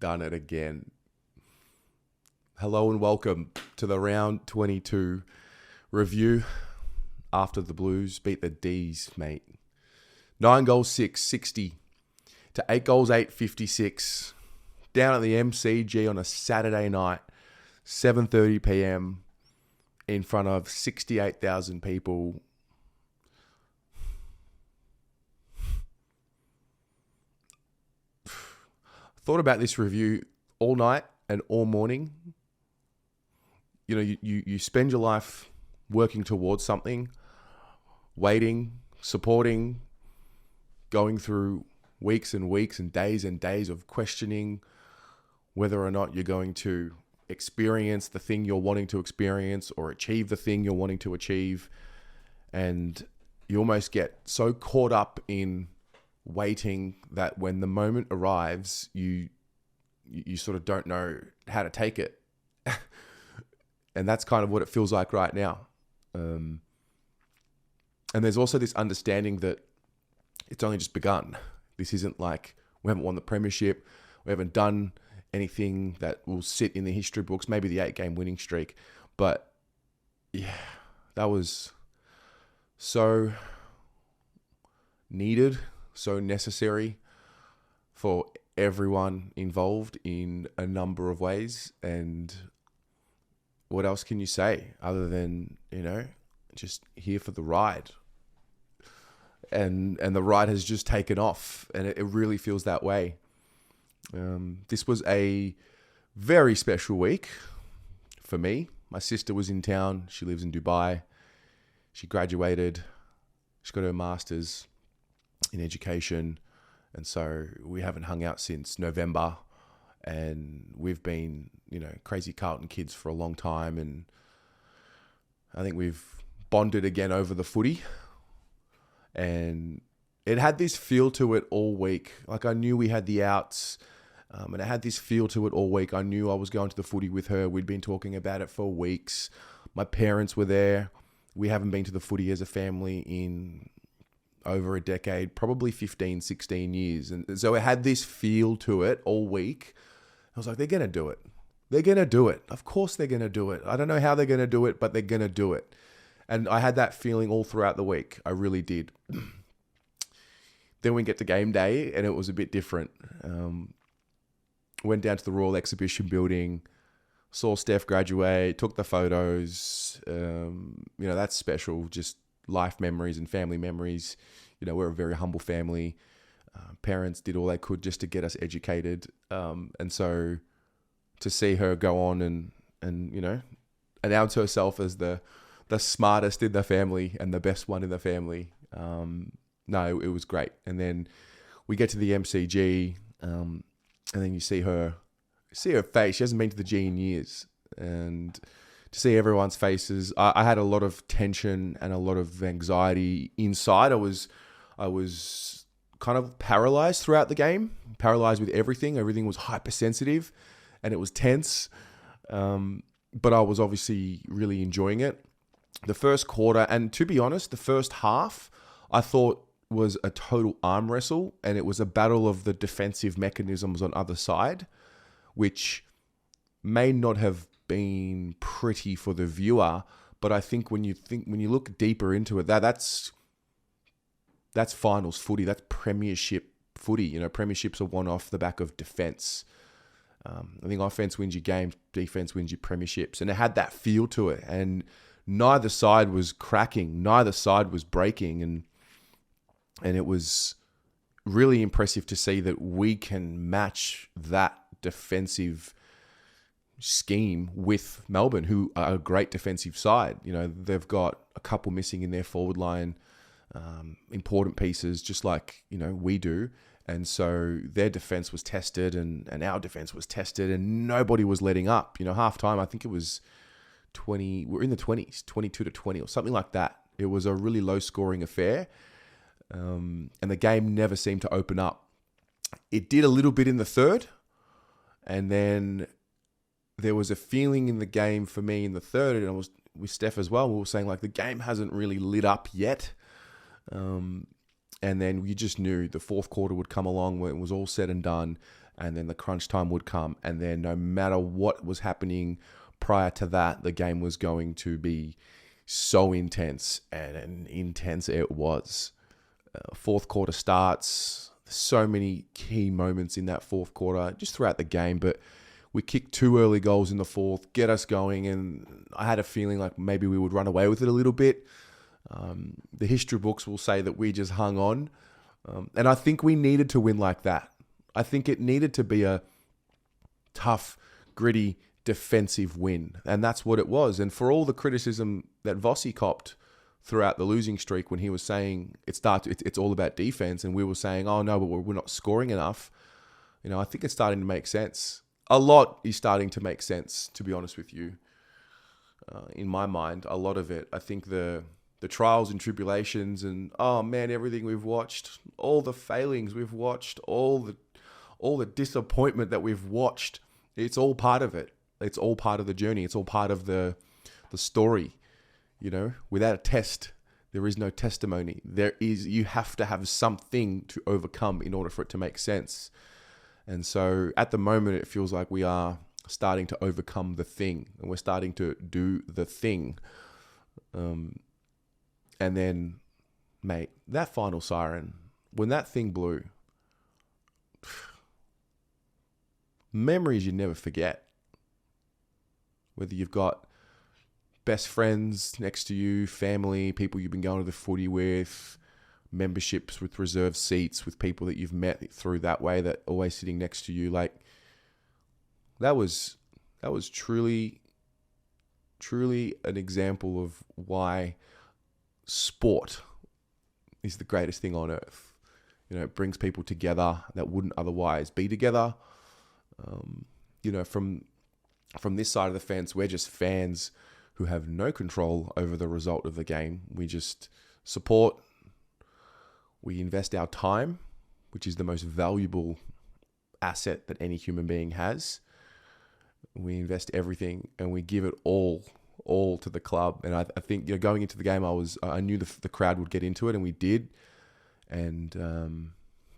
done it again. Hello and welcome to the round 22 review after the Blues beat the D's, mate. 9 goals, 60 to 8 goals, 56. Down at the MCG on a Saturday night, 7:30 p.m. in front of 68,000 people. Thought about this review all night and all morning. You know, you spend your life working towards something, waiting, supporting, going through weeks and weeks and days of questioning whether or not you're going to experience the thing you're wanting to experience or achieve the thing you're wanting to achieve. And you almost get so caught up in waiting that when the moment arrives, you sort of don't know how to take it. And that's kind of what it feels like right now. And there's also this understanding that it's only just begun. This isn't like we haven't won the premiership. We haven't done anything that will sit in the history books, maybe the 8-game winning streak. But yeah, that was so needed, so necessary for everyone involved in a number of ways. And what else can you say other than, just here for the ride? And the ride has just taken off, and it really feels that way. This was a very special week for me. My sister was in town. She lives in Dubai. She graduated. She got her master's in education. And so we haven't hung out since November. And we've been, crazy Carlton kids for a long time. And I think we've bonded again over the footy. And it had this feel to it all week. Like I knew we had the outs. And it had this feel to it all week. I knew I was going to the footy with her. We'd been talking about it for weeks. My parents were there. We haven't been to the footy as a family in over a decade, probably 15, 16 years. And so it had this feel to it all week. I was like, they're going to do it. They're going to do it. Of course they're going to do it. I don't know how they're going to do it, but they're going to do it. And I had that feeling all throughout the week. I really did. Then we get to game day and it was a bit different. Went down to the Royal Exhibition Building, saw Steph graduate, took the photos. That's special. Just life memories and family memories. We're a very humble family. Parents did all they could just to get us educated. And so to see her go on and announce herself as the smartest in the family and the best one in the family. It was great. And then we get to the MCG, and then you see her face. She hasn't been to the G in years. And to see everyone's faces, I had a lot of tension and a lot of anxiety inside. I was kind of paralyzed throughout the game, paralyzed with everything. Everything was hypersensitive and it was tense. But I was obviously really enjoying it. The first quarter, and to be honest, the first half, I thought was a total arm wrestle, and it was a battle of the defensive mechanisms on either side, which may not have been pretty for the viewer, but I think when you look deeper into it, that's finals footy, that's premiership footy. Premierships are won off the back of defense. I think offense wins your games, defense wins your premierships, and it had that feel to it. And neither side was cracking, neither side was breaking, and it was really impressive to see that we can match that defensive scheme with Melbourne, who are a great defensive side. They've got a couple missing in their forward line, important pieces, just like, we do. And so their defense was tested and our defense was tested, and nobody was letting up. Half time, I think it was 20, we're in the 20s, 22-20 or something like that. It was a really low scoring affair. And the game never seemed to open up. It did a little bit in the third. And then there was a feeling in the game for me in the third, and I was with Steph as well. We were saying, like, the game hasn't really lit up yet. And then you just knew the fourth quarter would come along when it was all said and done. and then the crunch time would come, and then no matter what was happening prior to that, the game was going to be so intense, and intense it was. Fourth quarter starts, so many key moments in that fourth quarter, just throughout the game, but we kicked 2 early goals in the fourth, get us going, and I had a feeling like maybe we would run away with it a little bit. The history books will say that we just hung on, and I think we needed to win like that. I think it needed to be a tough, gritty, defensive win, and that's what it was. And for all the criticism that Vossi copped throughout the losing streak when he was saying it's all about defense, and we were saying, oh no, but we're not scoring enough, I think it's starting to make sense. A lot is starting to make sense, to be honest with you. In my mind, a lot of it. I think the trials and tribulations and, oh man, everything we've watched, all the failings we've watched, all the disappointment that we've watched, it's all part of it. It's all part of the journey. It's all part of the story. Without a test, there is no testimony. You have to have something to overcome in order for it to make sense. And so at the moment, it feels like we are starting to overcome the thing, and we're starting to do the thing. And then, mate, that final siren, when that thing blew, memories you never forget. Whether you've got best friends next to you, family, people you've been going to the footy with, memberships with reserved seats with people that you've met through that way that are always sitting next to you. Like, that was truly an example of why sport is the greatest thing on earth. It brings people together that wouldn't otherwise be together. From this side of the fence, we're just fans who have no control over the result of the game. We just support. We invest our time, which is the most valuable asset that any human being has. We invest everything and we give it all to the club. And I think going into the game, I knew the crowd would get into it, and we did. And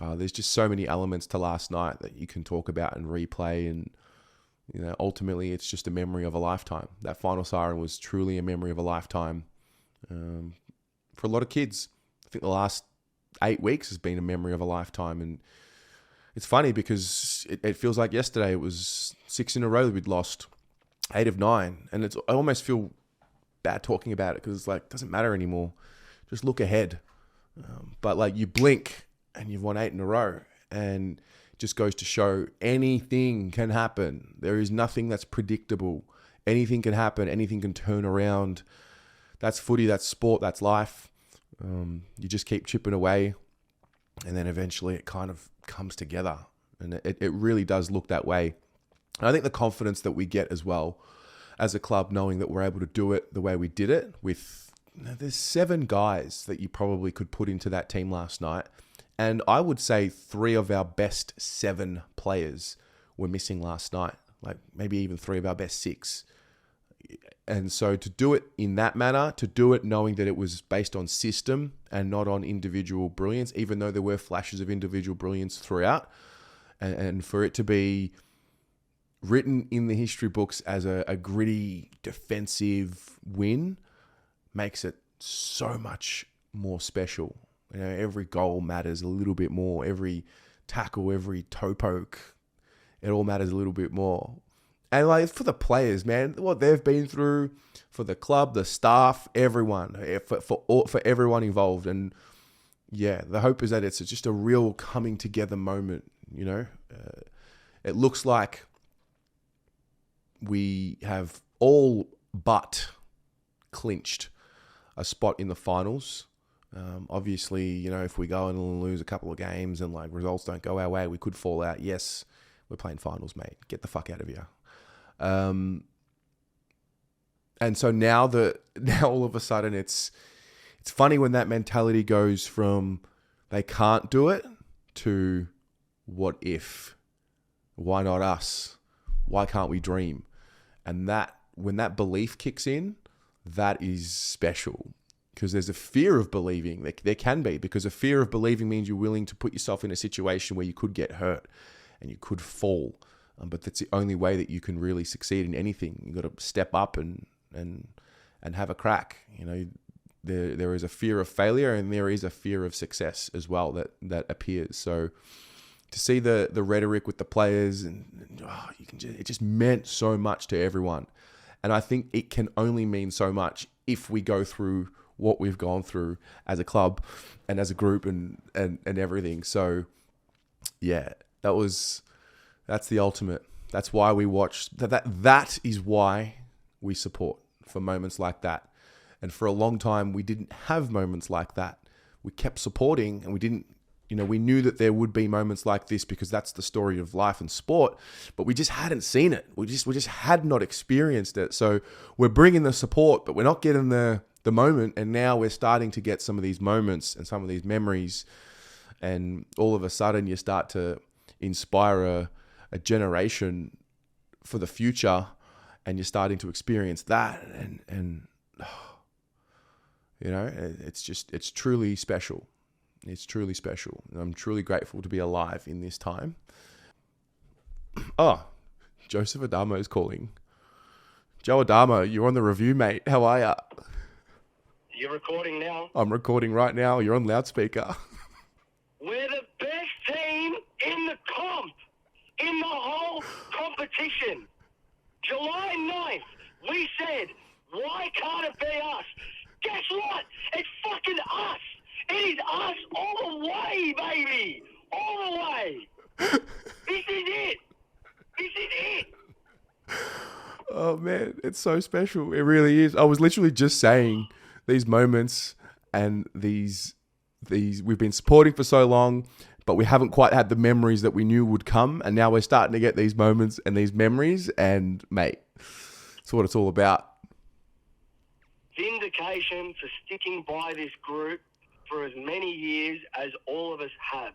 there's just so many elements to last night that you can talk about and replay. And ultimately, it's just a memory of a lifetime. That final siren was truly a memory of a lifetime for a lot of kids. I think the last 8 weeks has been a memory of a lifetime. And it's funny because it feels like yesterday it was 6 in a row that we'd lost, 8 of 9. And I almost feel bad talking about it because it's like, it doesn't matter anymore. Just look ahead. But like, you blink and you've won 8 in a row, and it just goes to show anything can happen. There is nothing that's predictable. Anything can happen. Anything can turn around. That's footy. That's sport. That's life. You just keep chipping away, and then eventually it kind of comes together, and it really does look that way. And I think the confidence that we get as well as a club, knowing that we're able to do it the way we did it with, there's 7 guys that you probably could put into that team last night, and I would say 3 of our best 7 players were missing last night, like maybe even 3 of our best 6. And so to do it in that manner, to do it knowing that it was based on system and not on individual brilliance, even though there were flashes of individual brilliance throughout, and for it to be written in the history books as a gritty defensive win makes it so much more special. Every goal matters a little bit more. Every tackle, every toe poke, it all matters a little bit more. And like, for the players, man, what they've been through, for the club, the staff, everyone, for everyone involved. And yeah, the hope is that it's just a real coming together moment. It looks like we have all but clinched a spot in the finals. Obviously, if we go and lose a couple of games and like results don't go our way, we could fall out. Yes, we're playing finals, mate. Get the fuck out of here. And so now all of a sudden it's funny when that mentality goes from they can't do it to what if? Why not us? Why can't we dream? And when that belief kicks in, that is special, because there's a fear of believing. There can be, because a fear of believing means you're willing to put yourself in a situation where you could get hurt. and you could fall. But that's the only way that you can really succeed in anything. You got to step up and have a crack. You know, there is a fear of failure, and there is a fear of success as well that appears. So to see the rhetoric with the players, and it just meant so much to everyone. And I think it can only mean so much if we go through what we've gone through as a club and as a group and everything. So yeah, that's the ultimate. That's why we watch. That is why we support, for moments like that. And for a long time, we didn't have moments like that. We kept supporting, and we didn't. We knew that there would be moments like this because that's the story of life and sport, but we just hadn't seen it. We just had not experienced it. So we're bringing the support, but we're not getting the moment. And now we're starting to get some of these moments and some of these memories. And all of a sudden you start to inspire a generation for the future, and you're starting to experience that. And it's truly special. It's truly special. I'm truly grateful to be alive in this time. Oh, Joseph Adamo is calling. Joe Adamo, you're on the review, mate. How are ya? You're recording now. I'm recording right now. You're on loudspeaker. We're the best team in the comp, in the whole competition. July 9th, we said, why can't it be us? Guess what? It's fucking us. It is us all the way, baby. All the way. This is it. This is it. Oh, man. It's so special. It really is. I was literally just saying these moments and these we've been supporting for so long, but we haven't quite had the memories that we knew would come. And now we're starting to get these moments and these memories. And, mate, that's what it's all about. Vindication for sticking by this group for as many years as all of us have.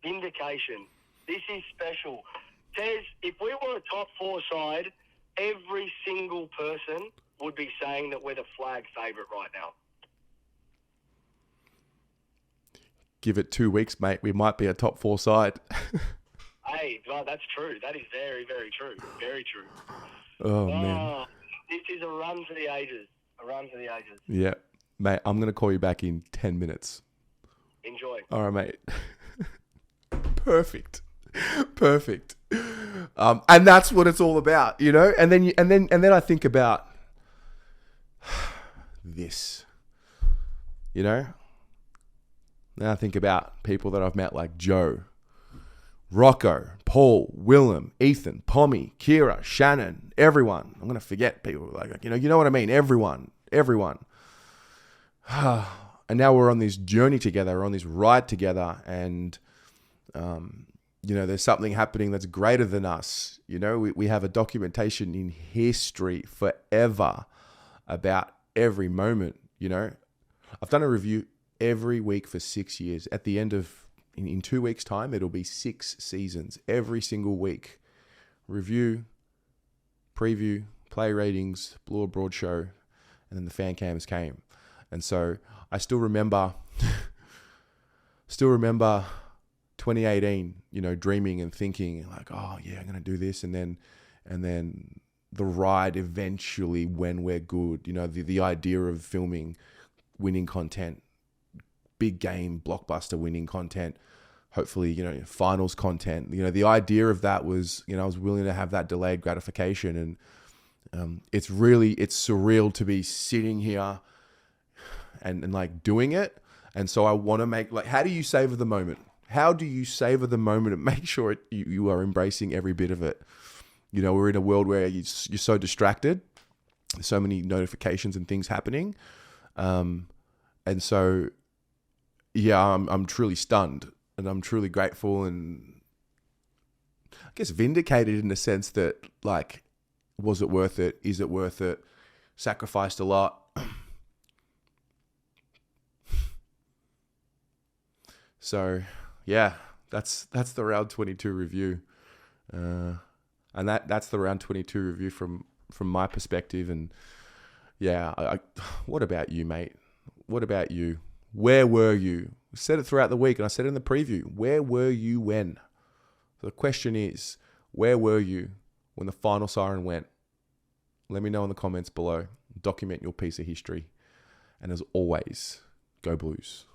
Vindication. This is special. Tez, if we were a top four side, every single person would be saying that we're the flag favourite right now. Give it 2 weeks, mate. We might be a top four side. Hey, well, that's true. That is very, very true. Very true. Oh, man. This is a run for the ages. A run for the ages. Yeah. Mate, I'm going to call you back in 10 minutes. Enjoy. All right, mate. Perfect. And that's what it's all about, And then I think about this, Then I think about people that I've met like Joe, Rocco, Paul, Willem, Ethan, Pommy, Kira, Shannon, everyone. I'm going to forget people like, you know what I mean? Everyone. And now we're on this journey together, we're on this ride together, and there's something happening that's greater than us. We have a documentation in history forever about every moment. I've done a review every week for 6 years. At the end of in 2 weeks' time, it'll be 6 seasons every single week. Review, preview, play ratings, Blue Abroad show, and then the fan cams came. And so I still remember 2018, dreaming and thinking like, oh yeah, I'm going to do this. And then the ride eventually, when we're good, the idea of filming winning content, big game, blockbuster winning content, hopefully, finals content, the idea of that was, I was willing to have that delayed gratification. And it's surreal to be sitting here and like doing it. And so I want to make, like, how do you savor the moment? How do you savor the moment and make sure you are embracing every bit of it? We're in a world where you're so distracted. There's so many notifications and things happening. And so, yeah, I'm truly stunned, and I'm truly grateful, and I guess vindicated in the sense that, like, was it worth it? Is it worth it? Sacrificed a lot. So, yeah, that's the round 22 review, and that's the round 22 review from my perspective. And yeah, what about you, mate? What about you? Where were you? I said it throughout the week, and I said it in the preview. Where were you when? So the question is, where were you when the final siren went? Let me know in the comments below. Document your piece of history. And as always, go Blues.